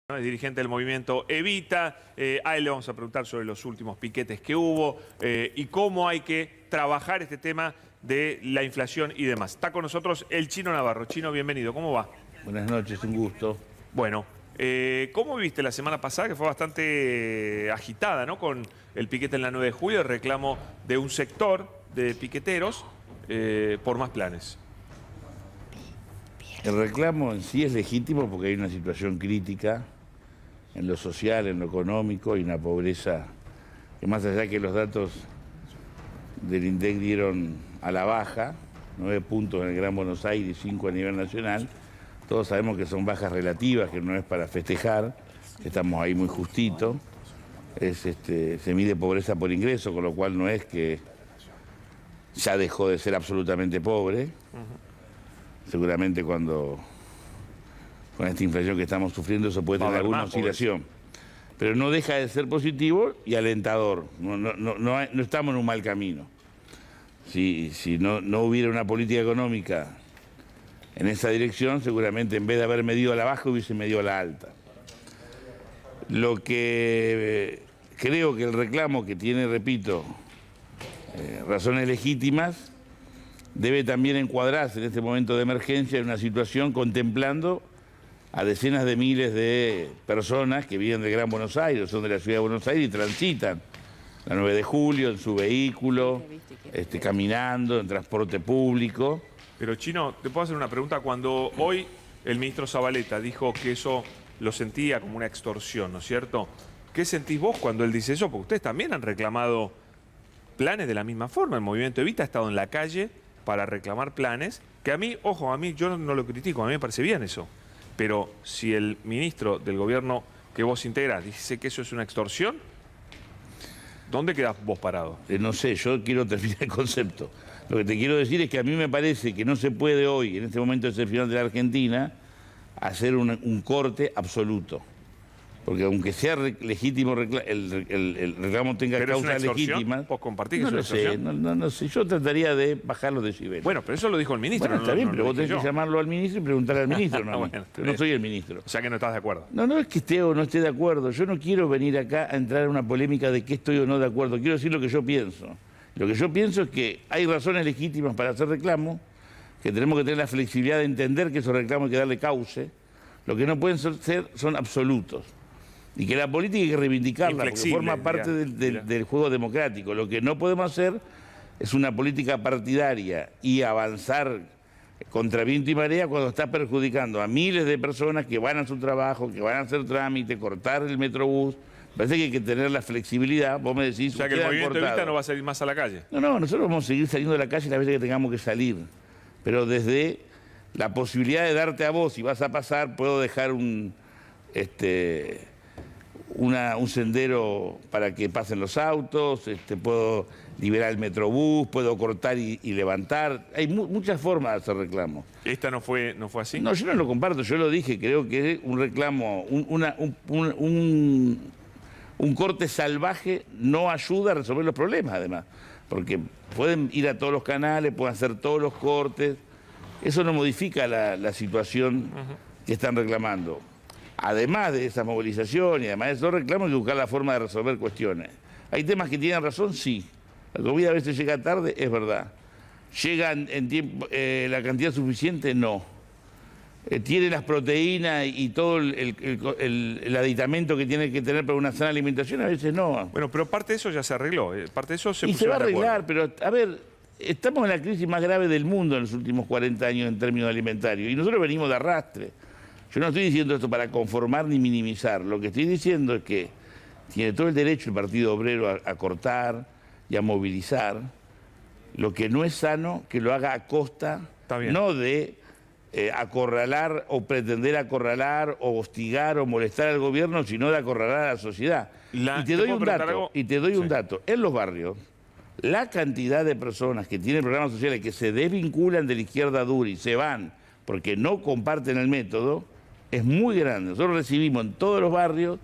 ¿no? Es dirigente del movimiento Evita. A él le vamos a preguntar sobre los últimos piquetes que hubo y cómo hay que trabajar este tema de la inflación y demás. Está con nosotros el Chino Navarro. Chino, bienvenido. ¿Cómo va? Buenas noches, un gusto. Bueno, ¿cómo viviste la semana pasada, que fue bastante agitada, ¿no? Con el piquete en la 9 de julio, el reclamo de un sector de piqueteros por más planes? El reclamo en sí es legítimo porque hay una situación crítica en lo social, en lo económico y una pobreza que, más allá que los datos del INDEC dieron a la baja, 9 puntos en el Gran Buenos Aires y 5 a nivel nacional, todos sabemos que son bajas relativas, que no es para festejar, que estamos ahí muy justito. Se mide pobreza por ingreso, con lo cual no es que ya dejó de ser absolutamente pobre. Seguramente con esta inflación que estamos sufriendo eso puede tener alguna oscilación. Pero no deja de ser positivo y alentador. No estamos en un mal camino. Si no hubiera una política económica en esa dirección, seguramente en vez de haber medido a la baja, hubiese medido a la alta. Lo que creo que el reclamo que tiene, repito, razones legítimas, debe también encuadrarse en este momento de emergencia en una situación contemplando a decenas de miles de personas que viven del Gran Buenos Aires, son de la ciudad de Buenos Aires y transitan la 9 de julio en su vehículo, caminando, en transporte público. Pero Chino, te puedo hacer una pregunta. Cuando hoy el ministro Zabaleta dijo que eso lo sentía como una extorsión, ¿no es cierto? ¿Qué sentís vos cuando él dice eso? Porque ustedes también han reclamado planes de la misma forma. El movimiento Evita ha estado en la calle para reclamar planes, que a mí, ojo, a mí yo no lo critico, a mí me parece bien eso. Pero si el ministro del gobierno que vos integrás dice que eso es una extorsión, ¿dónde quedás vos parado? No sé, yo quiero terminar el concepto. Lo que te quiero decir es que a mí me parece que no se puede hoy, en este momento excepcional de la Argentina, hacer un corte absoluto. Porque aunque sea legítimo el reclamo tenga causas legítimas... ¿Vos compartís no que es una extorsión? No sé, yo trataría de bajar los decibeles. Bueno, pero eso lo dijo el ministro. Bueno, está bien, pero vos tenés que llamarlo al ministro y preguntarle al ministro. Bueno, yo no soy el ministro. O sea que no estás de acuerdo. No es que esté o no esté de acuerdo. Yo no quiero venir acá a entrar en una polémica de que estoy o no de acuerdo. Quiero decir lo que yo pienso. Lo que yo pienso es que hay razones legítimas para hacer reclamos, que tenemos que tener la flexibilidad de entender que esos reclamos hay que darle cauce. Lo que no pueden ser son absolutos. Y que la política hay que reivindicarla, porque forma parte del juego democrático. Lo que no podemos hacer es una política partidaria y avanzar contra viento y marea cuando está perjudicando a miles de personas que van a su trabajo, que van a hacer trámite, cortar el metrobús. Parece que hay que tener la flexibilidad. Vos me decís... O sea que el movimiento Evita no va a salir más a la calle. No, nosotros vamos a seguir saliendo de la calle las veces que tengamos que salir. Pero desde la posibilidad de darte a vos, si vas a pasar, puedo dejar un sendero para que pasen los autos, puedo liberar el metrobús, puedo cortar y levantar. Hay muchas formas de hacer reclamos. ¿Esta no fue así? No, yo no lo comparto, yo lo dije, creo que un reclamo, un corte salvaje no ayuda a resolver los problemas, además, porque pueden ir a todos los canales, pueden hacer todos los cortes, eso no modifica la situación que están reclamando. Además de esa movilización y además de esos reclamos, hay que buscar la forma de resolver cuestiones. ¿Hay temas que tienen razón? Sí. La comida a veces llega tarde, es verdad. ¿Llega en tiempo, la cantidad suficiente? No. ¿Tiene las proteínas y todo el aditamento que tiene que tener para una sana alimentación? A veces no. Bueno, pero parte de eso ya se arregló. Parte de eso se se va a arreglar, pero a ver, estamos en la crisis más grave del mundo en los últimos 40 años en términos alimentarios y nosotros venimos de arrastre. Yo no estoy diciendo esto para conformar ni minimizar. Lo que estoy diciendo es que tiene todo el derecho el Partido Obrero a cortar y a movilizar. Lo que no es sano, que lo haga a costa, no de acorralar o pretender acorralar o hostigar o molestar al gobierno, sino de acorralar a la sociedad. Y te doy un dato. En los barrios, la cantidad de personas que tienen programas sociales que se desvinculan de la izquierda dura y se van porque no comparten el método, es muy grande. Nosotros recibimos en todos los barrios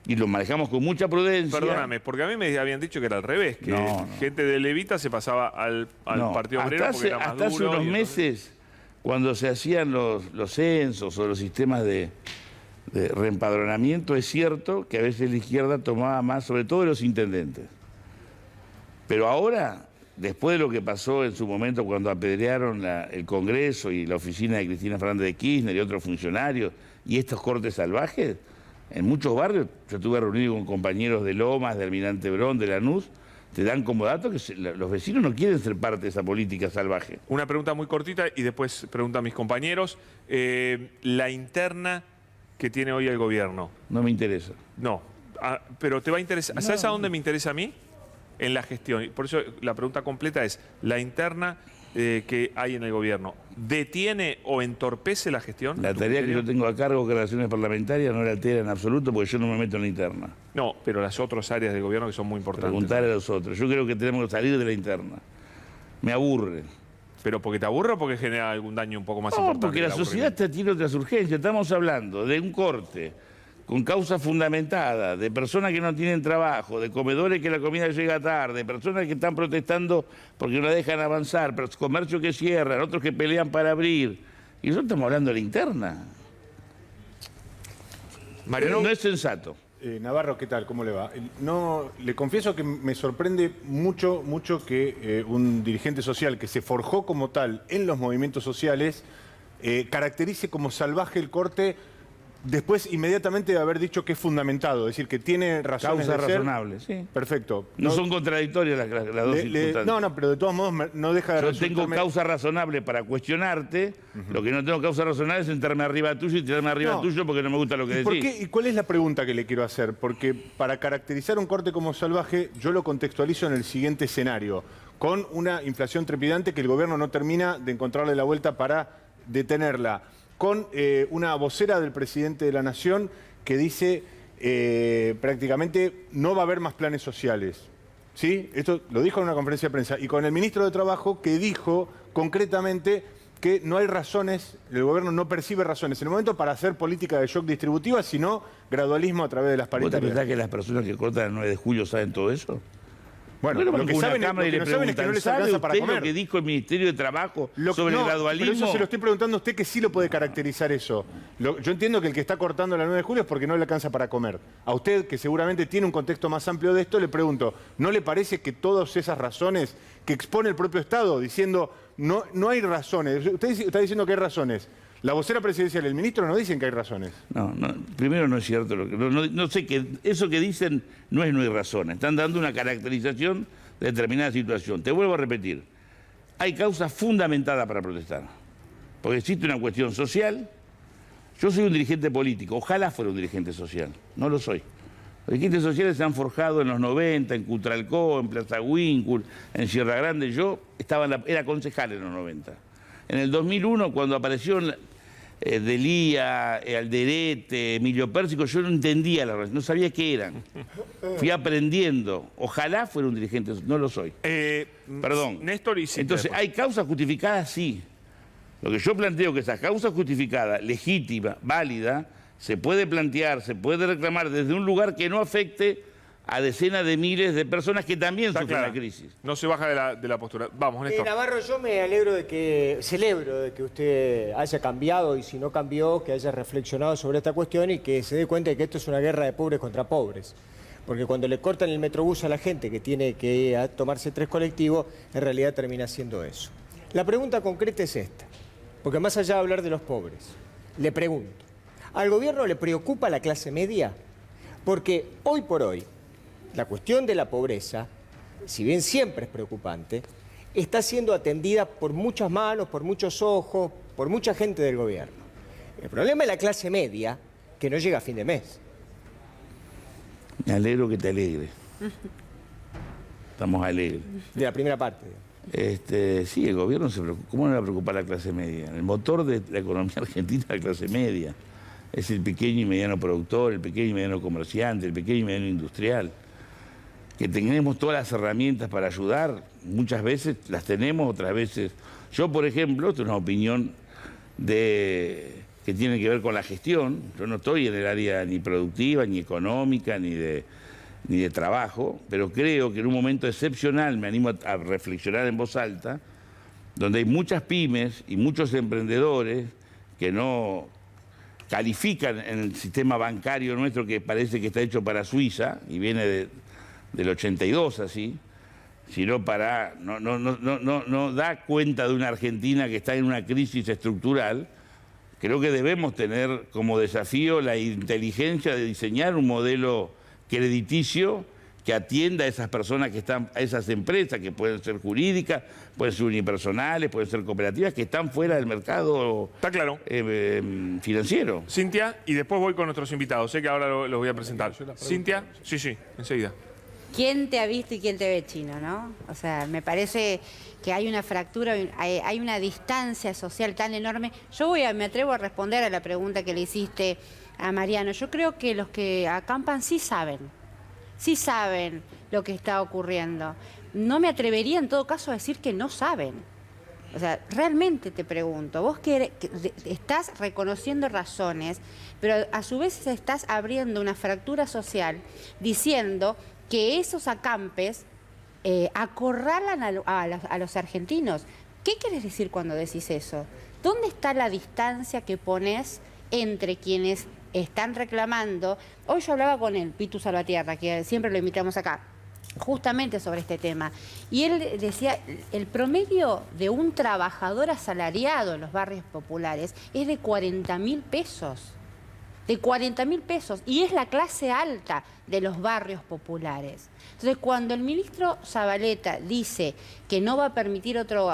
y lo manejamos con mucha prudencia. Perdóname, porque a mí me habían dicho que era al revés, que gente de Evita se pasaba al Partido Obrero porque era más duro. Hasta hace unos meses, cuando se hacían los censos o los sistemas de de reempadronamiento, es cierto que a veces la izquierda tomaba más, sobre todo de los intendentes. Pero ahora, después de lo que pasó en su momento cuando apedrearon el Congreso y la oficina de Cristina Fernández de Kirchner y otros funcionarios, y estos cortes salvajes, en muchos barrios, yo estuve reunido con compañeros de Lomas, de Almirante Brown, de Lanús, te dan como dato que los vecinos no quieren ser parte de esa política salvaje. Una pregunta muy cortita y después pregunta a mis compañeros. La interna que tiene hoy el gobierno. No me interesa. No, pero te va a interesar. No. ¿Sabes a dónde me interesa a mí? En la gestión. Por eso la pregunta completa es, la interna que hay en el gobierno, ¿detiene o entorpece la gestión? La tarea que yo tengo a cargo, que relaciones parlamentarias, no la altera en absoluto porque yo no me meto en la interna. No, pero las otras áreas del gobierno que son muy importantes. Preguntar a los otros. Yo creo que tenemos que salir de la interna. Me aburre. ¿Pero porque te aburre o porque genera algún daño un poco más No, importante? porque la sociedad tiene otras urgencias. Estamos hablando de un corte con causa fundamentada, de personas que no tienen trabajo, de comedores que la comida llega tarde, personas que están protestando porque no la dejan avanzar, comercios que cierran, otros que pelean para abrir. Y nosotros estamos hablando de la interna. Mariano, No es sensato. Navarro, ¿qué tal? ¿Cómo le va? No, le confieso que me sorprende mucho que un dirigente social que se forjó como tal en los movimientos sociales caracterice como salvaje el corte después inmediatamente de haber dicho que es fundamentado, es decir, que tiene razones Causa de ser. razonable, sí. Perfecto. No son contradictorias las dos circunstancias. No, pero de todos modos no deja de Yo tengo resultarme- causa razonable para cuestionarte, lo que no tengo causa razonable es sentarme arriba tuyo y tirarme arriba No. tuyo porque no me gusta lo que ¿Y por decís. qué? ¿Y cuál es la pregunta que le quiero hacer? Porque para caracterizar un corte como salvaje, yo lo contextualizo en el siguiente escenario, con una inflación trepidante que el gobierno no termina de encontrarle la vuelta para detenerla, con una vocera del presidente de la Nación que dice prácticamente no va a haber más planes sociales. ¿Sí? Esto lo dijo en una conferencia de prensa. Y con el ministro de Trabajo que dijo concretamente que no hay razones, el gobierno no percibe razones en el momento para hacer política de shock distributiva, sino gradualismo a través de las ¿Vos te paritarias. pensás que las personas que cortan el 9 de julio saben todo eso? Bueno, lo que saben, Cámara y lo le que no saben es que no preguntan, les ¿sabe alcanza para usted lo comer. que dijo el Ministerio de Trabajo sobre No, el gradualismo? Pero eso se lo estoy preguntando a usted que sí lo puede caracterizar eso. Yo entiendo que el que está cortando la 9 de julio es porque no le alcanza para comer. A usted, que seguramente tiene un contexto más amplio de esto, le pregunto, ¿no le parece que todas esas razones que expone el propio Estado diciendo no hay razones? Usted está diciendo que hay razones. La vocera presidencial y el ministro no dicen que hay razones. No, primero no es cierto. No sé, eso que dicen no hay razones. Están dando una caracterización de determinada situación. Te vuelvo a repetir. Hay causa fundamentada para protestar. Porque existe una cuestión social. Yo soy un dirigente político. Ojalá fuera un dirigente social. No lo soy. Los dirigentes sociales se han forjado en los 90, en Cutralcó, en Plaza Huíncul, en Sierra Grande. Yo era concejal en los 90. En el 2001, cuando apareció Delía, Alderete, Emilio Pérsico, yo no entendía la razón, no sabía qué eran. Fui aprendiendo. Ojalá fuera un dirigente, no lo soy. Perdón. Néstor y Cintia, Entonces, después. ¿hay causas justificadas? Sí. Lo que yo planteo que esa causa justificada, legítima, válida, se puede plantear, se puede reclamar desde un lugar que no afecte a decenas de miles de personas que también Está sufren clara. la crisis. No se baja de la postura. Vamos, Néstor. Navarro, yo me alegro celebro de que usted haya cambiado y si no cambió, que haya reflexionado sobre esta cuestión y que se dé cuenta de que esto es una guerra de pobres contra pobres. Porque cuando le cortan el metrobús a la gente que tiene que tomarse 3 colectivos, en realidad termina siendo eso. La pregunta concreta es esta, porque más allá de hablar de los pobres, le pregunto, ¿al gobierno le preocupa la clase media? Porque hoy por hoy, la cuestión de la pobreza, si bien siempre es preocupante, está siendo atendida por muchas manos, por muchos ojos, por mucha gente del gobierno. El problema es la clase media, que no llega a fin de mes. Me alegro que te alegre. Estamos alegres. De la primera parte. Sí, el gobierno se preocupa. ¿Cómo no le va a preocupar la clase media? El motor de la economía argentina es la clase media. Es el pequeño y mediano productor, el pequeño y mediano comerciante, el pequeño y mediano industrial. Que tenemos todas las herramientas para ayudar, muchas veces las tenemos, otras veces... Yo, por ejemplo, esto es una opinión que tiene que ver con la gestión. Yo no estoy en el área ni productiva, ni económica, ni de trabajo, pero creo que en un momento excepcional, me animo a reflexionar en voz alta, donde hay muchas pymes y muchos emprendedores que califican en el sistema bancario nuestro, que parece que está hecho para Suiza, y viene del 82 así, sino para... No da cuenta de una Argentina que está en una crisis estructural. Creo que debemos tener como desafío la inteligencia de diseñar un modelo crediticio que atienda a esas personas que están, a esas empresas que pueden ser jurídicas, pueden ser unipersonales, pueden ser cooperativas, que están fuera del mercado. Está claro. Financiero. Cintia, y después voy con nuestros invitados. Sé que ahora los voy a presentar. Cintia, sí, enseguida. ¿Quién te ha visto y quién te ve, Chino, no? O sea, me parece que hay una fractura, hay una distancia social tan enorme. Me atrevo a responder a la pregunta que le hiciste a Mariano. Yo creo que los que acampan sí saben lo que está ocurriendo. No me atrevería en todo caso a decir que no saben. O sea, realmente te pregunto, vos que estás reconociendo razones, pero a su vez estás abriendo una fractura social diciendo que esos acampes acorralan a los argentinos. ¿Qué quieres decir cuando decís eso? ¿Dónde está la distancia que pones entre quienes están reclamando? Hoy yo hablaba con el Pitu Salvatierra, que siempre lo invitamos acá, justamente sobre este tema. Y él decía, el promedio de un trabajador asalariado en los barrios populares es de 40.000 pesos. De 40.000 pesos. Y es la clase alta de los barrios populares. Entonces, cuando el ministro Zabaleta dice que no va a permitir otro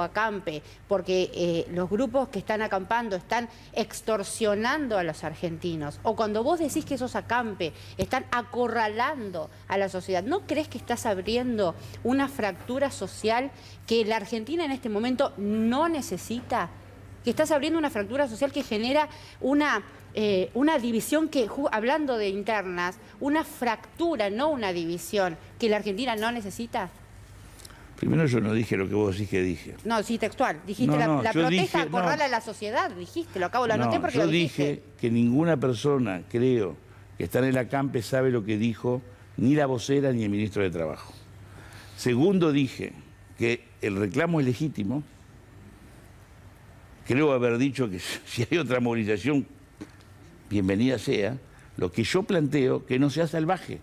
acampe porque los grupos que están acampando están extorsionando a los argentinos, o cuando vos decís que esos acampes están acorralando a la sociedad, ¿no crees que estás abriendo una fractura social que la Argentina en este momento no necesita? Que estás abriendo una fractura social que genera una división que, hablando de internas, una fractura, no una división, que la Argentina no necesita. Primero, yo no dije lo que vos decís que dije. No, sí, textual. Dijiste la protesta acorrala a la sociedad, dijiste, lo acabo, lo anoté porque lo dijiste. Yo dije que ninguna persona, creo, que está en el acampe sabe lo que dijo ni la vocera ni el ministro de Trabajo. Segundo, dije que el reclamo es legítimo. Creo haber dicho que si hay otra movilización, bienvenida sea. Lo que yo planteo, que no sea salvaje.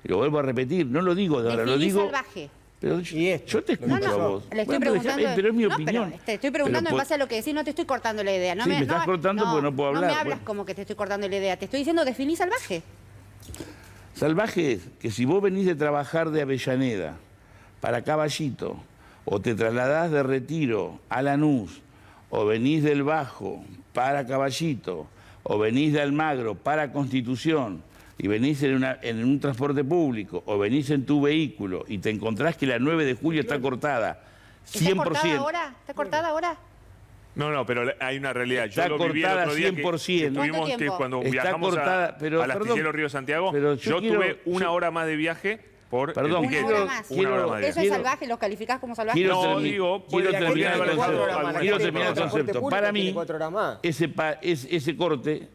Y lo vuelvo a repetir, no lo digo de ahora, lo digo... salvaje. Pero yo te escucho a vos. Le estoy preguntando, pero es mi opinión. Te estoy preguntando en base a lo que decís, no te estoy cortando la idea. Me estás cortando porque no puedo hablar. No me hablas como que te estoy cortando la idea. Te estoy diciendo, definí salvaje. Salvaje es que si vos venís de trabajar de Avellaneda para Caballito, o te trasladás de Retiro a Lanús, o venís del Bajo para Caballito, o venís de Almagro para Constitución, y venís en un transporte público, o venís en tu vehículo, y te encontrás que la 9 de julio está cortada 100%. ¿Está cortada ahora? ¿Está cortada ahora? No, pero hay una realidad. Está yo lo viví el cortada otro día 100%. Tuvimos que cuando Está viajamos cortada, al astillero Río Santiago, yo tuve una hora más de viaje por Perdón, el piquete. Una hora más. Una hora más de ¿Eso viaje. es salvaje? ¿Lo calificás como salvaje? No, digo, quiero puede terminar el haber concepto. Quiero terminar el concepto. Para mí, 4 horas más. ese corte,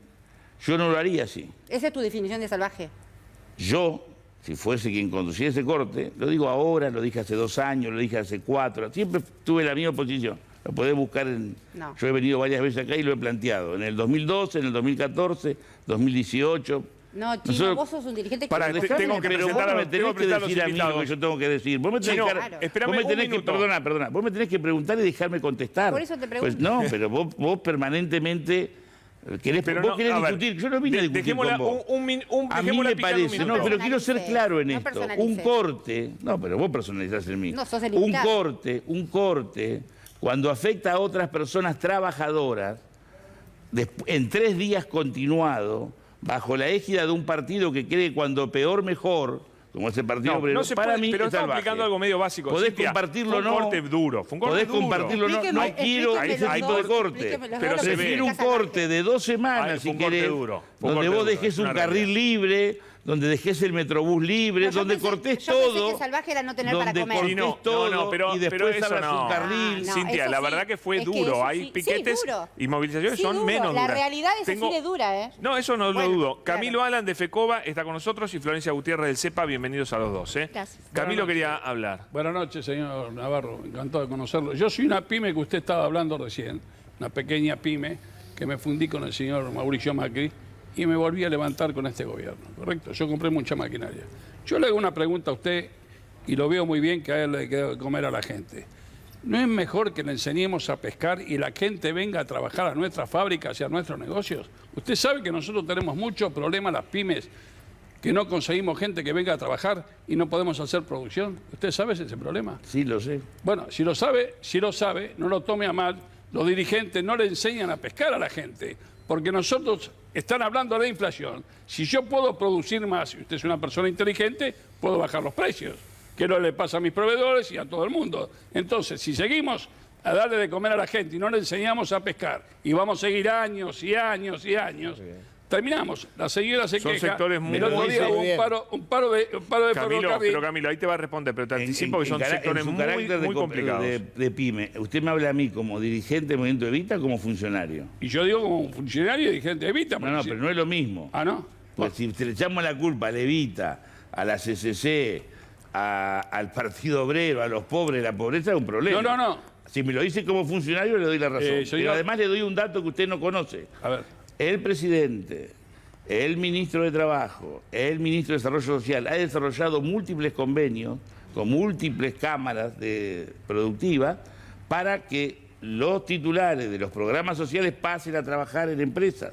yo no lo haría así. ¿Esa es tu definición de salvaje? Yo, si fuese quien conducía ese corte, lo digo ahora, lo dije hace 2 años, lo dije hace 4, siempre tuve la misma posición. Lo podés buscar en... No. Yo he venido varias veces acá y lo he planteado. En el 2012, en el 2014, 2018... No, Chino, vos sos un dirigente que... Pará, tengo que pero presentar vos a me los- tenés tengo que que presentar a los decir a mí lo invitados. que yo tengo que decir. Vos me tenés, Chino, que, espérame vos me un tenés que... minuto. Perdona. Vos me tenés que preguntar y dejarme contestar. Por eso te pregunto. Pues no, pero vos permanentemente... Querés, Pero vos no, querés a ver, discutir. Yo no vine a discutir con vos. A mí dejémosla me picar un parece, minuto. no, pero quiero ser claro en No esto. Un personalices. corte, no, pero vos personalizás en mí. No, sos el un invitado. corte, cuando afecta a otras personas trabajadoras, en 3 días continuados, bajo la égida de un partido que cree cuando peor mejor, como ese partido obrero, No se para puede, mí pero es estamos salvaje. explicando algo medio básico. Podés Cintia, compartirlo o fue no. un corte duro. Fue un corte Podés duro. compartirlo o no. Explíqueme- No quiero explíqueme ese los tipo dos, de corte. explíqueme los Pero dos, se ve. Prefiero un explica salvaje. corte de 2 semanas, Fue si un corte querés, duro. Fue un donde corte vos duro, dejes es un una carril realidad. libre, donde dejes el metrobús libre, No, yo donde pensé- cortés yo pensé todo. que salvaje era no tener para donde comer. cortés Sí, no, todo pero y después eso abras no. un carril. No, Cintia, eso la sí. verdad que fue Es que duro. eso Hay sí, piquetes sí, duro. y movilizaciones Sí, son duro. menos La duras. realidad es así de dura, ¿eh? No, eso no Bueno, lo dudo. claro. Camilo Alan de FECOBA está con nosotros y Florencia Gutiérrez del CEPA. Bienvenidos a los dos. Gracias. Camilo quería hablar. Buenas noches, señor Navarro. Encantado de conocerlo. Yo soy una pyme que usted estaba hablando recién, una pequeña pyme, que me fundí con el señor Mauricio Macri y me volví a levantar con este gobierno, ¿correcto? Yo compré mucha maquinaria. Yo le hago una pregunta a usted y lo veo muy bien que a él le queda comer a la gente. ¿No es mejor que le enseñemos a pescar y la gente venga a trabajar a nuestras fábricas y a nuestros negocios? Usted sabe que nosotros tenemos muchos problemas, las pymes, que no conseguimos gente que venga a trabajar y no podemos hacer producción. ¿Usted sabe ese problema? Sí, lo sé. Bueno, si lo sabe, no lo tome a mal. Los dirigentes no le enseñan a pescar a la gente, porque nosotros están hablando de inflación. Si yo puedo producir más, y usted es una persona inteligente, puedo bajar los precios, que no le pasa a mis proveedores y a todo el mundo. Entonces, si seguimos a darle de comer a la gente y no le enseñamos a pescar, y vamos a seguir años y años y años, terminamos. La señora se Son queja. sectores muy- El otro día hubo un paro de Camilo, ferrocarril. pero Camilo, ahí te va a responder, pero te anticipo que son sectores en su muy, carácter muy complicados. de pyme, usted me habla a mí como dirigente del Movimiento Evita o como funcionario. Y yo digo como un funcionario y dirigente de Evita. No, no, pero no es lo mismo. Ah, ¿no? Pues si le echamos la culpa a Evita, a la CCC, al Partido Obrero, a los pobres, la pobreza es un problema. No. Si me lo dice como funcionario, le doy la razón. señor- Pero además le doy un dato que usted no conoce. A ver. El presidente, el ministro de Trabajo, el ministro de Desarrollo Social ha desarrollado múltiples convenios con múltiples cámaras productivas para que los titulares de los programas sociales pasen a trabajar en empresas.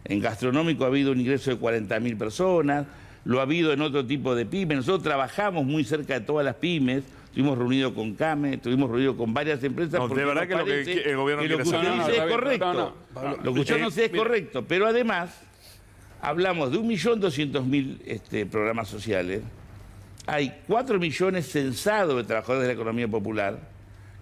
En gastronómico ha habido un ingreso de 40.000 personas, lo ha habido en otro tipo de pymes. Nosotros trabajamos muy cerca de todas las pymes. Estuvimos reunidos con CAME, estuvimos reunidos con varias empresas. No, de porque verdad nos que lo que parece el gobierno que lo quiere que hacer. usted No, dice está es bien, correcto. no. Lo que usted no dice es mira. correcto. Pero además, hablamos de 1.200.000 programas sociales. Hay 4 millones censados de trabajadores de la economía popular,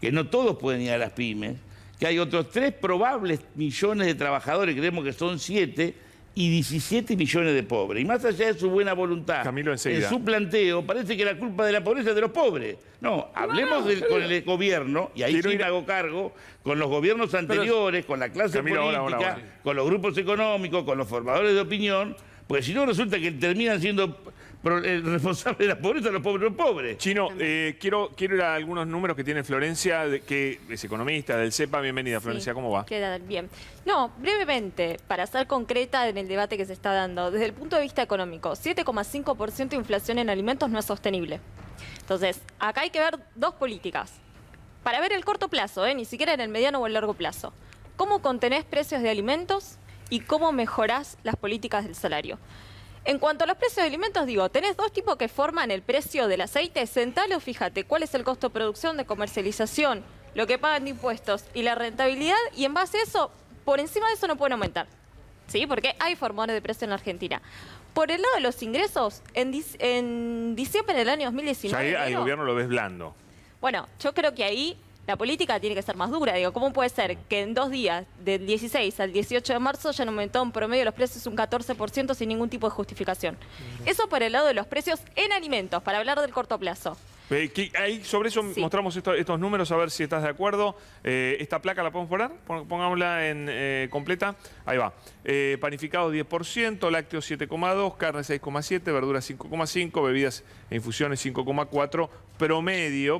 que no todos pueden ir a las pymes, que hay otros 3 probables millones de trabajadores, creemos que son 7, y 17 millones de pobres. Y más allá de su buena voluntad, Camilo, enseguida. en su planteo, parece que la culpa de la pobreza es de los pobres. No, hablemos con el gobierno, y ahí Quiero sí ir me hago cargo, con los gobiernos anteriores, con la clase Camilo, política, ahora. con los grupos económicos, con los formadores de opinión, porque si no resulta que terminan siendo responsables de la pobreza los pobres. Chino, quiero ir a algunos números que tiene Florencia, que es economista del CEPA. Bienvenida, Florencia, ¿cómo va? Queda bien. No, brevemente, para ser concreta en el debate que se está dando, desde el punto de vista económico, 7,5% de inflación en alimentos no es sostenible. Entonces, acá hay que ver dos políticas. Para ver el corto plazo, ni siquiera en el mediano o el largo plazo. ¿Cómo contenés precios de alimentos y cómo mejorás las políticas del salario? En cuanto a los precios de alimentos, digo, tenés dos tipos que forman el precio del aceite. Sentalo, fíjate, cuál es el costo de producción, de comercialización, lo que pagan de impuestos y la rentabilidad, y en base a eso, por encima de eso no pueden aumentar, ¿sí? Porque hay formadores de precio en la Argentina. Por el lado de los ingresos, en diciembre del año 2019... Ya ahí al enero, gobierno lo ves blando. bueno, yo creo que ahí la política tiene que ser más dura. Digo, ¿cómo puede ser que en 2 días, del 16 al 18 de marzo, ya han aumentado en promedio los precios un 14% sin ningún tipo de justificación? Eso por el lado de los precios en alimentos, para hablar del corto plazo. Ahí sobre eso Sí. mostramos estos números, a ver si estás de acuerdo. Esta placa la podemos poner, pongámosla en completa. Ahí va. Panificados 10%, lácteos 7,2%, carne 6,7%, verduras 5,5%, bebidas e infusiones 5,4%,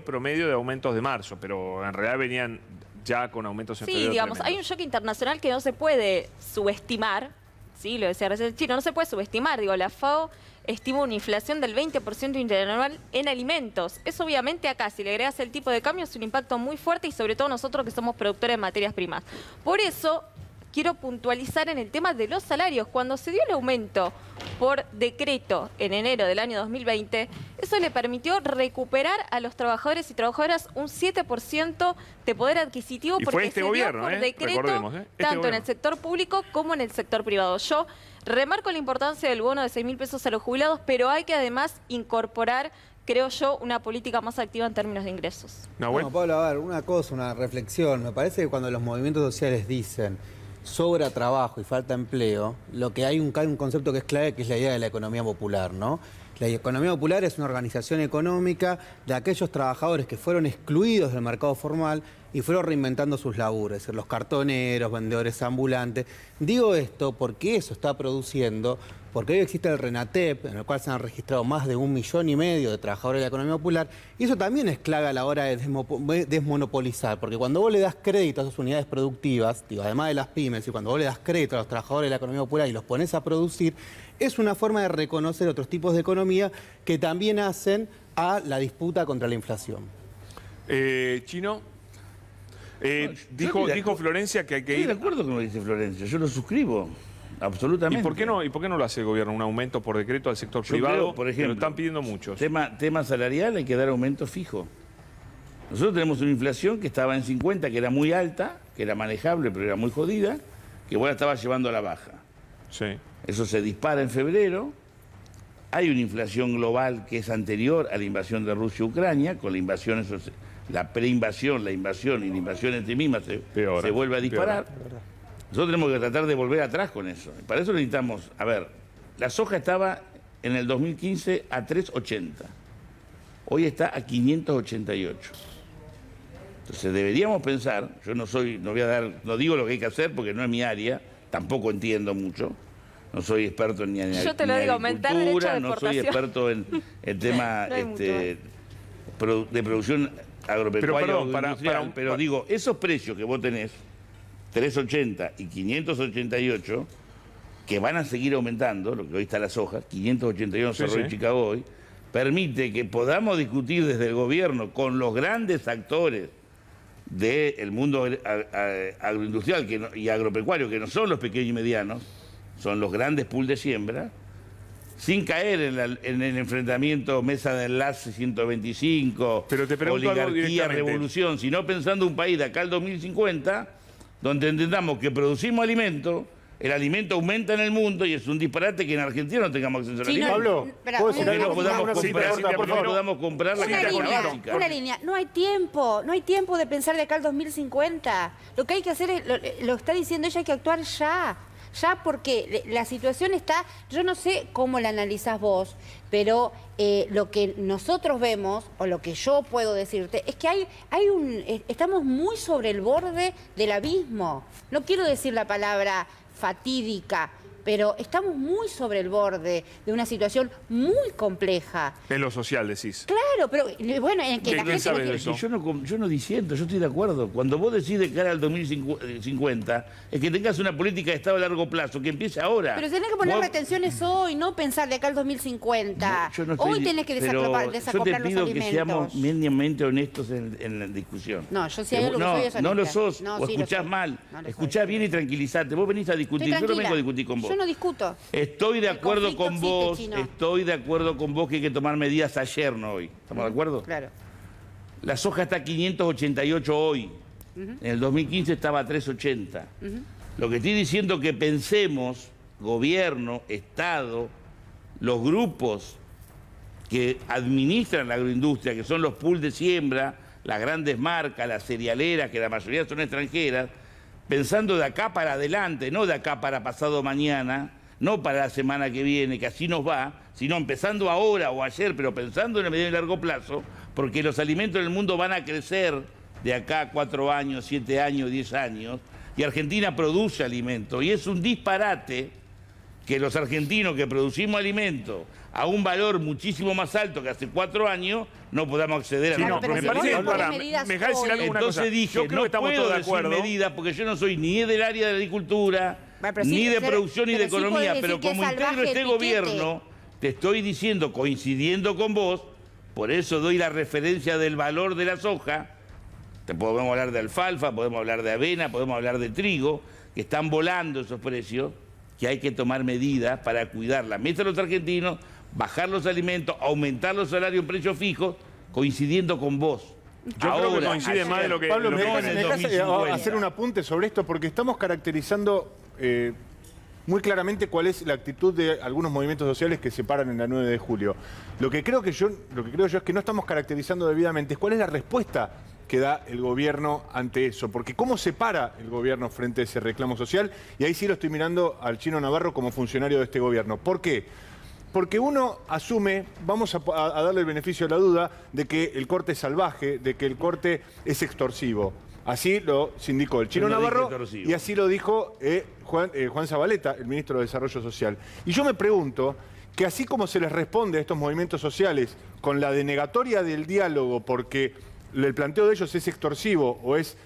promedio de aumentos de marzo, pero en realidad venían ya con aumentos en Sí, febrero digamos, hay un tremendos. shock internacional que no se puede subestimar, ¿sí? Lo decía recién el Chino, no se puede subestimar. Digo, la FAO estima una inflación del 20% interanual en alimentos. Eso obviamente acá, si le agregas el tipo de cambio, es un impacto muy fuerte y sobre todo nosotros que somos productores de materias primas. Por eso quiero puntualizar en el tema de los salarios. Cuando se dio el aumento por decreto en enero del año 2020, eso le permitió recuperar a los trabajadores y trabajadoras un 7% de poder adquisitivo Y fue porque este se dio gobierno, por decreto recordemos, este tanto en gobierno. el sector público como en el sector privado. Yo remarco la importancia del bono de 6.000 pesos a los jubilados, pero hay que además incorporar, creo yo, una política más activa en términos de ingresos. Nahuel. No, Pablo, a ver, una cosa, una reflexión. Me parece que cuando los movimientos sociales dicen sobra trabajo y falta empleo, lo que hay un concepto que es clave, que es la idea de la economía popular, ¿no? La economía popular es una organización económica de aquellos trabajadores que fueron excluidos del mercado formal y fueron reinventando sus labores, es decir, los cartoneros, vendedores ambulantes. Digo esto porque eso está produciendo, porque hoy existe el RENATEP, en el cual se han registrado más de 1,5 millones de trabajadores de la economía popular, y eso también es clave a la hora de desmonopolizar, porque cuando vos le das crédito a esas unidades productivas, digo, además de las pymes, y cuando vos le das crédito a los trabajadores de la economía popular y los pones a producir, es una forma de reconocer otros tipos de economía que también hacen a la disputa contra la inflación. Chino, mira, dijo Florencia que hay que Estoy ir... de acuerdo con lo que dice Florencia, yo lo suscribo, absolutamente. ¿Y por qué no lo hace el gobierno? Un aumento por decreto al sector Yo privado, creo, por que ejemplo, lo están pidiendo muchos. Tema salarial, hay que dar aumento fijo. Nosotros tenemos una inflación que estaba en 50, que era muy alta, que era manejable, pero era muy jodida, que vos la estabas llevando a la baja. Sí. Eso se dispara en febrero. Hay una inflación global que es anterior a la invasión de Rusia a Ucrania. Con la invasión, la preinvasión, la invasión y la invasión entre mismas se vuelve a disparar. Nosotros tenemos que tratar de volver atrás con eso. Para eso necesitamos, a ver, la soja estaba en el 2015 a 3.80. Hoy está a 588. Entonces deberíamos pensar, yo no digo lo que hay que hacer porque no es mi área, tampoco entiendo mucho. No soy experto ni en Yo te lo digo, aumentar derecho de no soy exportación. experto en tema No hay mucho, de producción agropecuaria Pero, o perdón, industrial. Pero digo, esos precios que vos tenés, 380 y 588, que van a seguir aumentando, lo que hoy está la soja, 581 cerró en Chicago hoy, permite que podamos discutir desde el gobierno con los grandes actores del mundo agroindustrial y agropecuario, que no son los pequeños y medianos, son los grandes pools de siembra, sin caer en el enfrentamiento mesa de enlace 125, Pero te pregunto algo oligarquía, directamente. revolución, sino pensando un país de acá al 2050, donde entendamos que producimos alimentos, el alimento aumenta en el mundo y es un disparate que en Argentina no tengamos acceso al alimento. Pablo, Espera, ¿puedo decir Que algo? no podamos Una comprar, cosita, por favor. no podamos comprar la canasta básica. Una línea, no hay tiempo de pensar de acá al 2050. Lo que hay que hacer es, lo está diciendo ella, hay que actuar ya. Ya porque la situación está, yo no sé cómo la analizás vos, pero lo que nosotros vemos, o lo que yo puedo decirte, es que estamos muy sobre el borde del abismo. No quiero decir la palabra fatídica, pero estamos muy sobre el borde de una situación muy compleja. En lo social, decís. Claro, pero bueno, en que ¿Qué la gente... sabes no de quiere- eso? Yo no disiento, yo estoy de acuerdo. Cuando vos decís de cara al 2050, es que tengas una política de Estado a largo plazo, que empiece ahora. Pero tenés que poner Vos- retenciones hoy, no pensar de acá al 2050. Yo no estoy- Hoy tenés que pero desacoplar yo te los pido que alimentos. seamos mínimamente honestos en la discusión. No, yo si hay algo que soy es honesta. no lo sos, No, o sí lo escuchás soy. mal. No lo Escuchás soy. bien y tranquilizate. Vos venís a discutir, Estoy yo no vengo a tranquila. discutir con vos. Yo no discuto. Estoy de El acuerdo conflicto con existe, vos, Chino. estoy de acuerdo con vos que hay que tomar medidas ayer, no hoy. ¿Estamos de acuerdo? Claro. La soja está a 588 hoy. En el 2015 estaba a 380. Lo que estoy diciendo es que pensemos, gobierno, Estado, los grupos que administran la agroindustria, que son los pools de siembra, las grandes marcas, las cerealeras, que la mayoría son extranjeras, pensando de acá para adelante, no de acá para pasado mañana, no para la semana que viene, que así nos va, sino empezando ahora o ayer, pero pensando en el medio y largo plazo, porque los alimentos en el mundo van a crecer de acá a 4 años, 7 años, 10 años, y Argentina produce alimentos, y es un disparate que los argentinos que producimos alimentos a un valor muchísimo más alto que hace 4 años, no podamos acceder a Sí, la no, pero me si parece vos que no ponés para, medidas me deja decir hoy- algo, una Entonces cosa. dije, Yo creo no que estamos puedo todos de decir acuerdo. medidas porque yo no soy ni del área de la agricultura, Bueno, pero sí, ni de pero- producción ni de pero sí economía, podés pero decir que como es integro salvaje este el piquete. gobierno, te estoy diciendo, coincidiendo con vos, por eso doy la referencia del valor de la soja. Te podemos hablar de alfalfa, podemos hablar de avena, podemos hablar de trigo, que están volando esos precios, que hay que tomar medidas para cuidar la mesa de los argentinos, bajar los alimentos, aumentar los salarios en precios fijos, coincidiendo con vos. Yo creo que coincide más de lo que... Pablo, lo ¿me que- dejas en el me dejas, 2050. hacer un apunte sobre esto? Porque estamos caracterizando muy claramente cuál es la actitud de algunos movimientos sociales que se paran en la 9 de julio. Lo que creo yo es que no estamos caracterizando debidamente es cuál es la respuesta que da el gobierno ante eso. Porque cómo se para el gobierno frente a ese reclamo social, y ahí sí lo estoy mirando al Chino Navarro como funcionario de este gobierno. ¿Por qué? porque uno asume, vamos a darle el beneficio de la duda, de que el corte es salvaje, de que el corte es extorsivo. Así lo sindicó el Chino Yo no dije Navarro extorsivo. y así lo dijo Juan Zabaleta, el ministro de Desarrollo Social. Y yo me pregunto que así como se les responde a estos movimientos sociales con la denegatoria del diálogo porque el planteo de ellos es extorsivo o es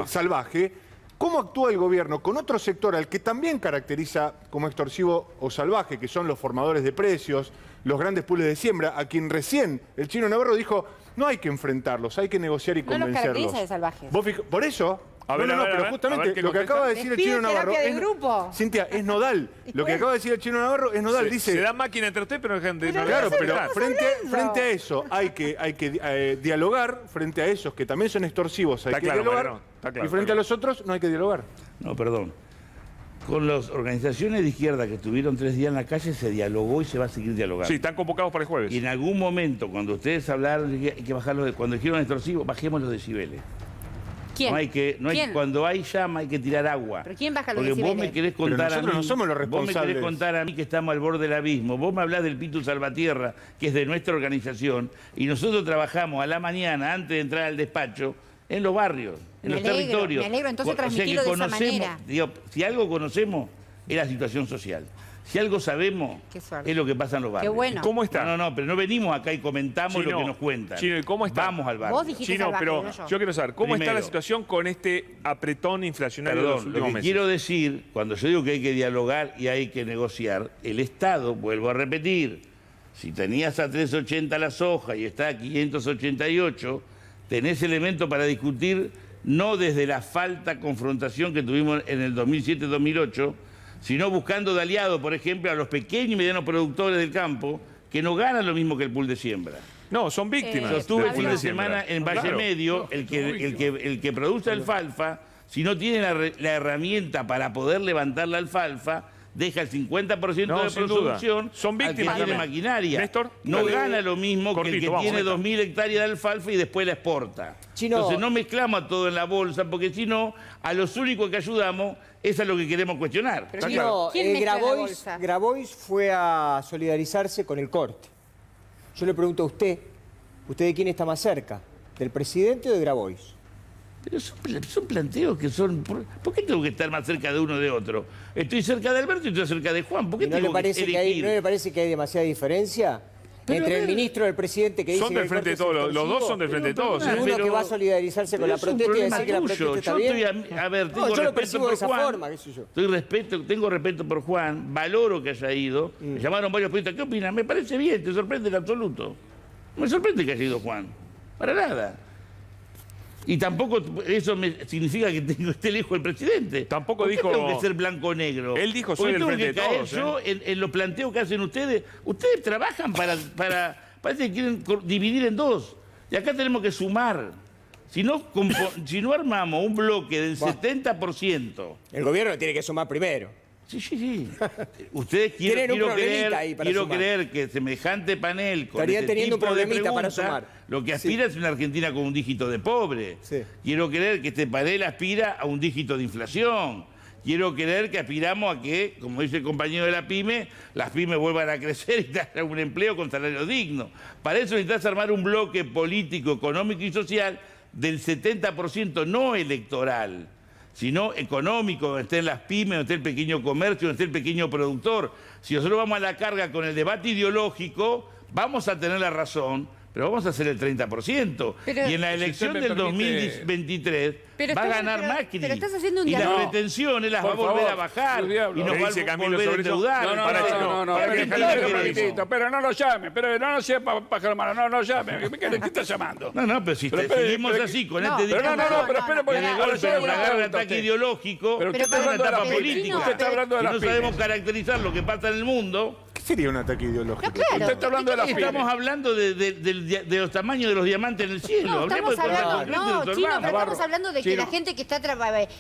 salvaje, ¿cómo actúa el gobierno con otro sector al que también caracteriza como extorsivo o salvaje, que son los formadores de precios, los grandes pools de siembra, a quien recién el Chino Navarro dijo, no hay que enfrentarlos, hay que negociar y No los convencerlos? caracteriza de salvajes. Por eso... A ver, no, a ver, pero a ver, justamente ¿qué lo que contesta? acaba de decir el Les Chino pide Navarro... terapia de grupo. Cintia, es nodal. Lo que acaba de decir el Chino Navarro es nodal. Dice... Se da máquina entre ustedes, pero no dejan de... Claro, pero respetar. frente a eso hay que dialogar, frente a esos que también son extorsivos hay Está que claro, dialogar, Mariano, está claro, y frente está a los otros no hay que dialogar. No, perdón. Con las organizaciones de izquierda que estuvieron 3 días en la calle se dialogó y se va a seguir dialogando. Sí, están convocados para el jueves. Y en algún momento, cuando ustedes hablaron de que hay que bajarlo, cuando dijeron extorsivo, bajemos los decibeles. ¿Quién? No hay, cuando hay llama hay que tirar agua. ¿Pero quién baja los Porque decibeles? vos me querés contar a nosotros mí, no somos los vos me responsables. querés contar a mí que estamos al borde del abismo. Vos me hablás del Pitu Salvatierra, que es de nuestra organización, y nosotros trabajamos a la mañana, antes de entrar al despacho, en los barrios, en los territorios. Me alegro, entonces O sea que transmitirlo de esa conocemos, manera. digo, si algo conocemos, es la situación social. Si algo sabemos, Qué suerte. es lo que pasa en los barrios. Qué bueno. ¿Cómo está? No, pero no venimos acá y comentamos Chino, lo que nos cuentan. Chino, ¿y cómo está? Vamos al barrio. Vos dijiste Chino, salvaje, pero no yo. yo quiero saber, ¿cómo está la Primero. situación con este apretón inflacionario de los Perdón, lo últimos que meses? quiero decir, cuando yo digo que hay que dialogar y hay que negociar, el Estado, vuelvo a repetir, si tenías a 3.80 la soja y está a 588, tenés elemento para discutir no desde la falta confrontación que tuvimos en el 2007-2008, sino buscando de aliado, por ejemplo, a los pequeños y medianos productores del campo que no ganan lo mismo que el pool de siembra. No, son víctimas. Yo estuve el del fin pool de siembra. semana en Valle Claro. Medio, el que produce alfalfa, si no tiene la herramienta para poder levantar la alfalfa, deja el 50% No, de sin duda. producción Son víctimas al que tiene también. maquinaria. Néstor, no dale. gana lo mismo que el Cortito, que vamos, tiene Néstor. 2.000 hectáreas de alfalfa y después la exporta. Chino. Entonces no mezclamos todo en la bolsa, porque si no, a los únicos que ayudamos es a lo que queremos cuestionar. Pero Chino, ¿quién mezcla la Grabois, bolsa? Grabois fue a solidarizarse con el corte. Yo le pregunto a usted de quién está más cerca, del presidente o de Grabois. Pero son planteos que son... ¿Por qué tengo que estar más cerca de uno de otro? Estoy cerca de Alberto y estoy cerca de Juan. ¿Por qué ¿Y no tengo le parece que que hay, elegir? ¿no le parece que hay demasiada diferencia Pero, entre a el ver, ministro y el presidente que dice Son que del el frente de corte es todos. Los dos son del extorsivo, frente de todos. y ¿eh? uno pero- que va a solidarizarse con Pero la es un protesta y problema decir que la tuyo. protesta está Yo bien? estoy a ver, tengo No, yo lo respeto percibo por de esa Juan. forma, qué sé yo. Tengo respeto por Juan, valoro que haya ido. Me llamaron varios periodistas, ¿qué opinan? Me parece bien, te sorprende en absoluto. No me sorprende que haya ido Juan, para nada. Y tampoco eso significa que esté lejos el presidente. Tampoco ¿Por qué dijo- tengo que ser blanco-negro? Él dijo, Porque soy del tengo frente que de caer todos, yo en los planteos que hacen ustedes. Ustedes trabajan parece que quieren dividir en dos. Y acá tenemos que sumar. Si no armamos un bloque del 70%, El gobierno tiene que sumar primero. sí. Ustedes Tienen un problemita ahí para quiero sumar. creer que semejante panel con Estarían este teniendo un tipo de problemita para preguntas, sumar. lo que aspira es una Argentina con un dígito de pobre. Sí. Quiero creer que este panel aspira a un dígito de inflación. Quiero creer que aspiramos a que, como dice el compañero de la PYME, las pymes vuelvan a crecer y tengan un empleo con salario digno. Para eso necesitas armar un bloque político, económico y social del 70% no electoral, sino económico, donde estén las pymes, donde esté el pequeño comercio, donde esté el pequeño productor. Si nosotros vamos a la carga con el debate ideológico, vamos a tener la razón, pero vamos a hacer el 30%. Pero- y en la elección me del permite- 2023 Pero va a estás- ganar pero- Macri. pero estás haciendo un y las diálogo. retenciones las va a Por volver favor, a bajar. su diablo. Y nos ¿Qué va dice a Camilo volver a sobre eso? endeudar. No, Para, Chino, para ¿qué que quiere Jaime que lo queremos? permita. pero no lo llame, pero no sea pájaro malo, no lo llame. ¿Qué está llamando? No, pero si Pero, seguimos pero- así con no, este Pero discurso, pero espere, porque que de no, golpe ahora yo le nos voy a agarra un preguntar a ataque usted. ideológico, Pero usted es está una hablando de etapa la pyme. política. Usted está hablando de Si la no pyme. sabemos caracterizar lo que pasa en el mundo, ¿Qué sería un ataque ideológico? No, claro. Usted está hablando de la pyme. estamos hablando de los tamaños de los diamantes en el cielo. No, Hablemos estamos de cosas hablando, concretas y no, Chino, resolvamos. pero estamos hablando de Sí, que la gente que está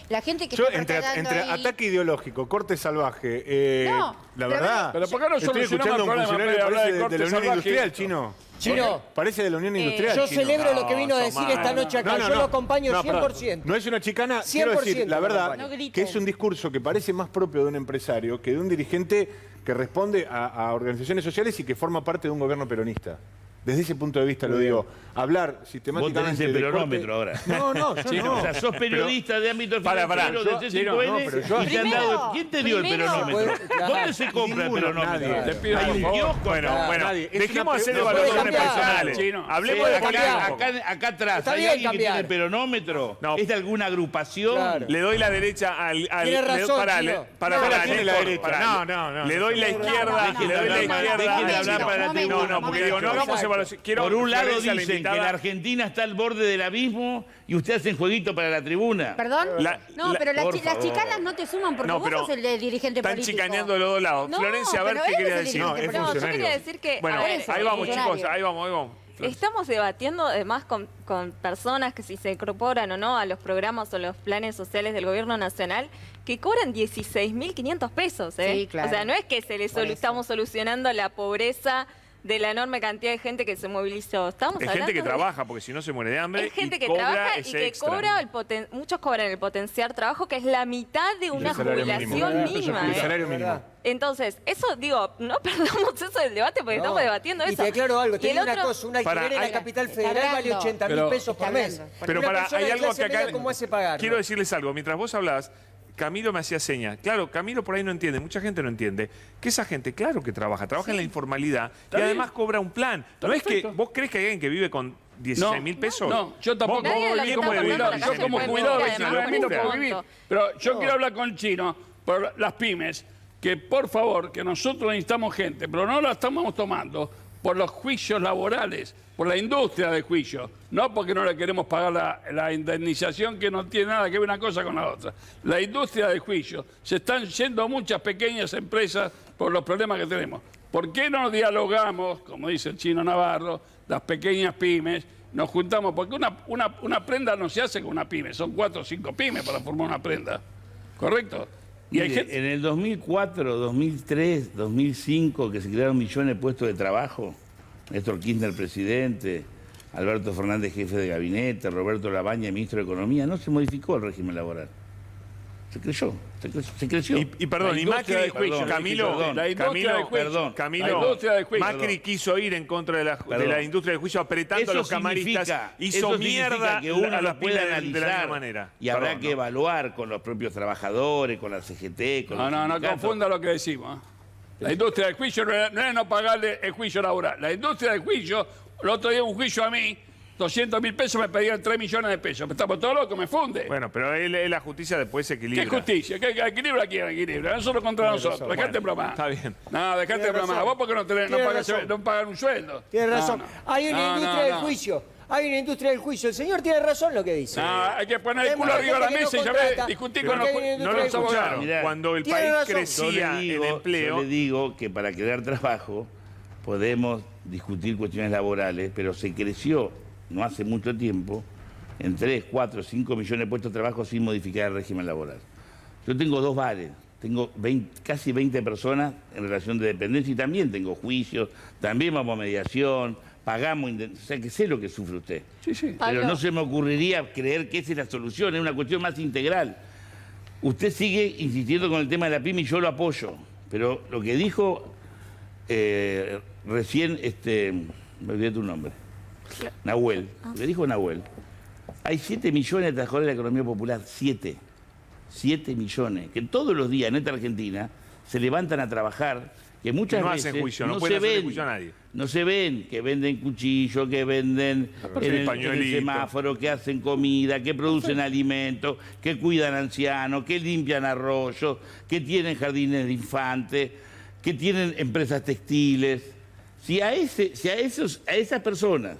la gente que Yo, está entre tratando ahí- ataque ideológico, corte salvaje, No, la pero verdad, Pero ¿por qué no estoy solucionamos escuchando a un el problema funcionario en vez de que hablar parece de de corte la Unión salvaje Industrial, esto? Chino. Chino, Parece de la Unión Industrial, yo Chino. celebro lo que vino a No, decir Somar. esta noche acá. Yo lo acompaño No, perdón. 100%. No es una chicana, quiero 100% decir, la lo verdad, acompaño. No griten. que es un discurso que parece más propio de un empresario que de un dirigente que responde a organizaciones sociales y que forma parte de un gobierno peronista. Desde ese punto de vista lo digo. Hablar Vos sistemáticamente tenés el de peronómetro corte- ahora. No, yo no. O sea, sos periodista de ámbito Pará, financiero yo- de no, C5N pero yo- y te han Primero, dado... ¿Quién te dio el primero- peronómetro? Claro. ¿Dónde se compra el Ninguno, peronómetro? nadie. Te pido, Hay por un favor. kiosco Bueno, acá. bueno, nadie. Es dejemos una hacer pre- no, evaluaciones puede cambiar. personales. Chino. Hablemos Sí, de Acá, política un poco. acá atrás, Está ¿hay bien alguien que cambiar. tiene peronómetro? No. ¿Es de alguna agrupación? Claro. Le doy la derecha al... Tiene razón, pará, Chino. pará, No, pará, tiene la Néstor, derecha. pará. No, Le doy la izquierda, no, le doy la no, izquierda. dejen de hablar para la tribuna. No, porque digo, no hagamos Exacto. evaluación. Quiero Por un lado Florencia, dicen que invitada. la Argentina está al borde del abismo y usted hace jueguito para la tribuna. ¿Perdón? No, pero por las favor. chicanas no te suman porque No, vos pero sos el de dirigente Están político. chicaneando de los dos lados. No, Florencia, a ver pero qué él quería es el decir. No, dirigente es político. No, yo funcionario. quería decir que, Bueno, a ver, ahí vamos, funcionario. chicos, ahí vamos. estamos debatiendo además con personas que si se incorporan o no a los programas o los planes sociales del gobierno nacional que cobran 16.500 pesos. Sí, claro. O sea, no es que Por eso. estamos solucionando la pobreza de la enorme cantidad de gente que se movilizó. Estamos Es hablando gente que de- trabaja, porque si no se muere de hambre. Es gente y que cobra trabaja y ese que extra. cobra muchos cobran el potenciar trabajo, que es la mitad de una salario jubilación mínimo. mínima. El ¿eh? salario mínimo. Entonces, eso digo, no perdamos eso del debate porque No. estamos debatiendo Y eso. te aclaro algo, Y te el digo una otro- cosa, un alquiler Para, en la hay- capital Está federal vale hablando. 80.000 Pero- pesos por Está mes. hablando. Pero Una para, persona hay de algo clase que acá. media, ¿cómo hace pagar? Quiero decirles algo. Mientras vos hablabas, Camilo me hacía señas. Claro, Camilo por ahí no entiende, mucha gente no entiende. Que esa gente, claro que trabaja en la informalidad y bien. además cobra un plan. ¿No es que perfecto. vos crees que hay alguien que vive con 16.000 pesos? No, yo tampoco. Vos Nadie de los vivís que como están de mandando a la Yo calle como pueden jubilado de vivir, además, 29.000 no con puedo ese vivir. monto. Pero yo quiero hablar con el Chino por las pymes, que por favor, que nosotros necesitamos gente, pero no la estamos tomando por los juicios laborales, por la industria de juicios, no porque no le queremos pagar la indemnización que no tiene nada que ver una cosa con la otra. La industria de juicios, se están yendo muchas pequeñas empresas por los problemas que tenemos. ¿Por qué no dialogamos, como dice el Chino Navarro, las pequeñas pymes, nos juntamos? Porque una prenda no se hace con una pyme, son 4 o 5 pymes para formar una prenda, ¿correcto? Y hay Mire, gente... en el 2004, 2003, 2005, que se crearon millones de puestos de trabajo, Néstor Kirchner, presidente, Alberto Fernández, jefe de gabinete, Roberto Labaña, ministro de Economía, no se modificó el régimen laboral. Se creció. Y perdón, La y industria Macri, de juicio, Camilo, perdón. La industria de juicio. perdón. Camilo, La industria de juicio. Macri quiso ir en contra de la Perdón. industria del juicio apretando Eso a los camaristas, significa- hizo eso significa mierda que uno a las lo puede pymes de la analizar misma manera. y habrá Perdón, que ¿no? evaluar con los propios trabajadores, con la CGT, con los No sindicatos. confunda lo que decimos. ¿eh? La industria del juicio no es no pagarle el juicio laboral. La industria del juicio, el otro día un juicio a mí, 200.000 pesos, me pedían 3 millones de pesos. Estamos todos locos, me funde. Bueno, pero la justicia después se equilibra. ¿Qué justicia? ¿Qué equilibra quién equilibra? Nosotros contra nosotros. Dejate de bromar. está bien. No, dejate de Tiene bromar. razón. Vos porque no Tiene razón. pagan un sueldo. Tienes No, razón. no. Hay una No, industria no, del no. juicio. Hay una industria del juicio. El señor tiene razón lo que dice. No, hay que poner el Hay culo mucha arriba de la gente que mesa y no saber contrata, discutir pero con los, que hay una No con lo los industria abogados. escucharon. Mirá, Cuando el tiene país razón. Yo crecía le digo, en empleo, yo le digo que para crear trabajo podemos discutir cuestiones laborales, pero se creció no hace mucho tiempo en 3, 4, 5 millones de puestos de trabajo sin modificar el régimen laboral. Yo tengo 2 bares, tengo casi 20 personas en relación de dependencia y también tengo juicios, también vamos a mediación, pagamos, o sea que sé lo que sufre usted. Sí, sí. Pero Pablo. no se me ocurriría creer que esa es la solución, es una cuestión más integral. Usted sigue insistiendo con el tema de la pyme y yo lo apoyo, pero lo que dijo recién, me olvidé tu nombre, Nahuel, le dijo Nahuel, hay 7 millones de trabajadores de la economía popular, 7 millones, que todos los días en esta Argentina se levantan a trabajar, que muchas no veces hacen juicio, no se pueden hacerle ven, juicio a nadie. no se ven, que venden cuchillos, que venden Aparte en el el pañuelito. semáforo, que hacen comida, que producen alimentos, que cuidan ancianos, que limpian arroyos, que tienen jardines de infantes, que tienen empresas textiles. Si a esas personas,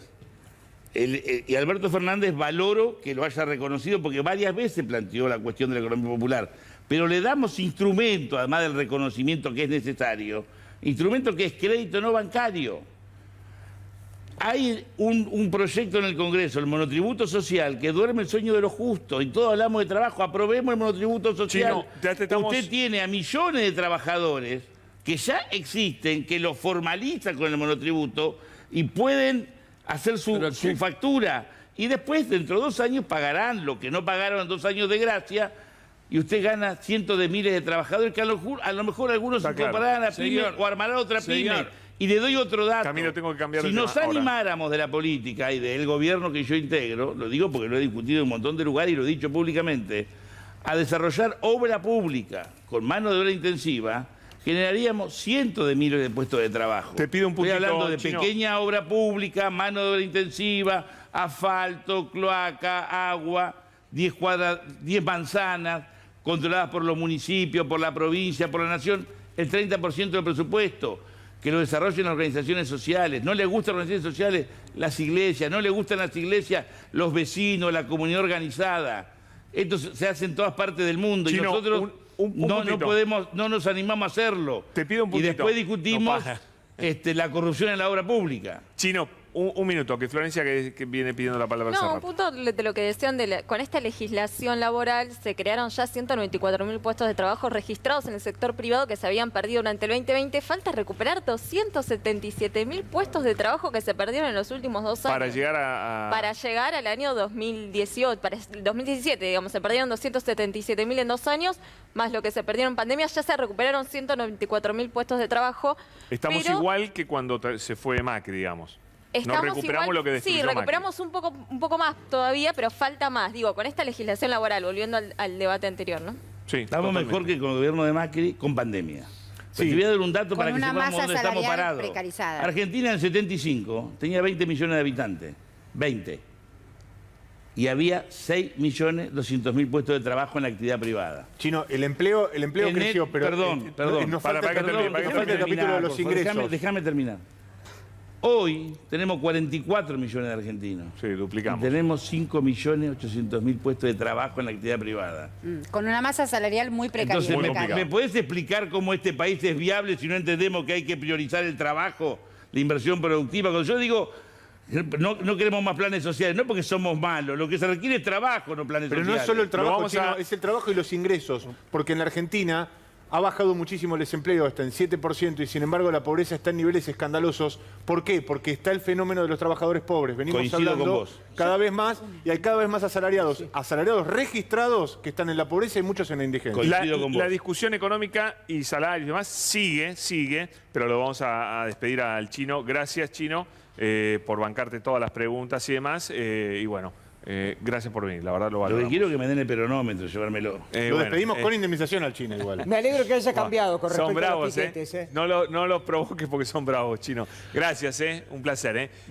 y Alberto Fernández valoro que lo haya reconocido porque varias veces planteó la cuestión de la economía popular, pero le damos instrumento, además del reconocimiento que es necesario, instrumento que es crédito no bancario. Hay un proyecto en el Congreso, el monotributo social, que duerme el sueño de los justos. Y todos hablamos de trabajo, aprobemos el monotributo social. Chino, ya te estamos- Usted tiene a millones de trabajadores que ya existen, que los formalizan con el monotributo y pueden hacer su factura. Y después, dentro de 2 años, pagarán lo que no pagaron en 2 años de gracia. Y usted gana cientos de miles de trabajadores que a lo mejor algunos se Está claro. incorporarán a la pyme Señor. o armarán otra pyme. Señor. Y le doy otro dato. Camilo, tengo que cambiar de Si nos tema ahora. animáramos de la política y del gobierno que yo integro, lo digo porque lo he discutido en un montón de lugares y lo he dicho públicamente, a desarrollar obra pública con mano de obra intensiva, generaríamos cientos de miles de puestos de trabajo. Te pido un puntito, Estoy hablando de Chino. pequeña obra pública, mano de obra intensiva, asfalto, cloaca, agua, 10 cuadras, 10 manzanas, controladas por los municipios, por la provincia, por la nación, el 30% del presupuesto. Que lo desarrollen las organizaciones sociales. No les gustan las organizaciones sociales las iglesias, no les gustan las iglesias los vecinos, la comunidad organizada. Esto se hace en todas partes del mundo Chino, y nosotros un no puntito. nos animamos a hacerlo. Te pido un y puntito. después discutimos No, la corrupción en la obra pública. Chino, un minuto, que Florencia que viene pidiendo la palabra hace No, un rato. punto de lo que decían, con esta legislación laboral se crearon ya 194.000 puestos de trabajo registrados en el sector privado que se habían perdido durante el 2020. Falta recuperar 277.000 puestos de trabajo que se perdieron en los últimos 2 años. Para llegar a... Para llegar al año 2018, para el 2017, digamos, se perdieron 277.000 en 2 años, más lo que se perdieron en pandemia, ya se recuperaron 194.000 puestos de trabajo. Estamos pero igual que cuando se fue Macri, digamos. No estamos recuperamos igual- lo que destruyó Sí, Macri. recuperamos un poco más todavía, pero falta más. Digo, con esta legislación laboral, volviendo al debate anterior, ¿no? Sí, Estamos totalmente. mejor que con el gobierno de Macri con pandemia. Sí. Te voy a dar un dato Con para que una sepamos masa dónde estamos salarial parados. precarizada. Argentina en el 75 tenía 20 millones de habitantes. 20. Y había 6.200.000 puestos de trabajo en la actividad privada. Chino, el empleo creció, pero perdón. nos Para falta, que termine, nos para que falta el termine. capítulo de los por favor, ingresos. déjame terminar. Hoy tenemos 44 millones de argentinos. Sí, Y duplicamos. tenemos 5.800.000 puestos de trabajo en la actividad privada. Con una masa salarial muy Entonces, precaria. ¿me podés explicar cómo este país es viable si no entendemos que hay que priorizar el trabajo, la inversión productiva? Cuando yo digo, no queremos más planes sociales, no porque somos malos, lo que se requiere es trabajo, no planes Pero no sociales. es solo el trabajo, vamos Chino, a- es el trabajo y los ingresos. Porque en la Argentina ha bajado muchísimo el desempleo, está en 7%, y sin embargo la pobreza está en niveles escandalosos. ¿Por qué? Porque está el fenómeno de los trabajadores pobres. Venimos Coincido hablando con vos. cada vez más, y hay cada vez más asalariados. Asalariados registrados que están en la pobreza y muchos en la indigencia. Coincido con vos. La discusión económica y salarios y demás sigue, pero lo vamos a despedir al Chino. Gracias, Chino, por bancarte todas las preguntas y demás. Y bueno, gracias por venir, la verdad lo Lo que valoramos. quiero es que me den el peronómetro, llevármelo. Lo Bueno, despedimos con indemnización al Chino igual. Me alegro que haya cambiado con son respecto a los bravos, piquetes. No los provoques porque son bravos, Chino. Gracias, un placer,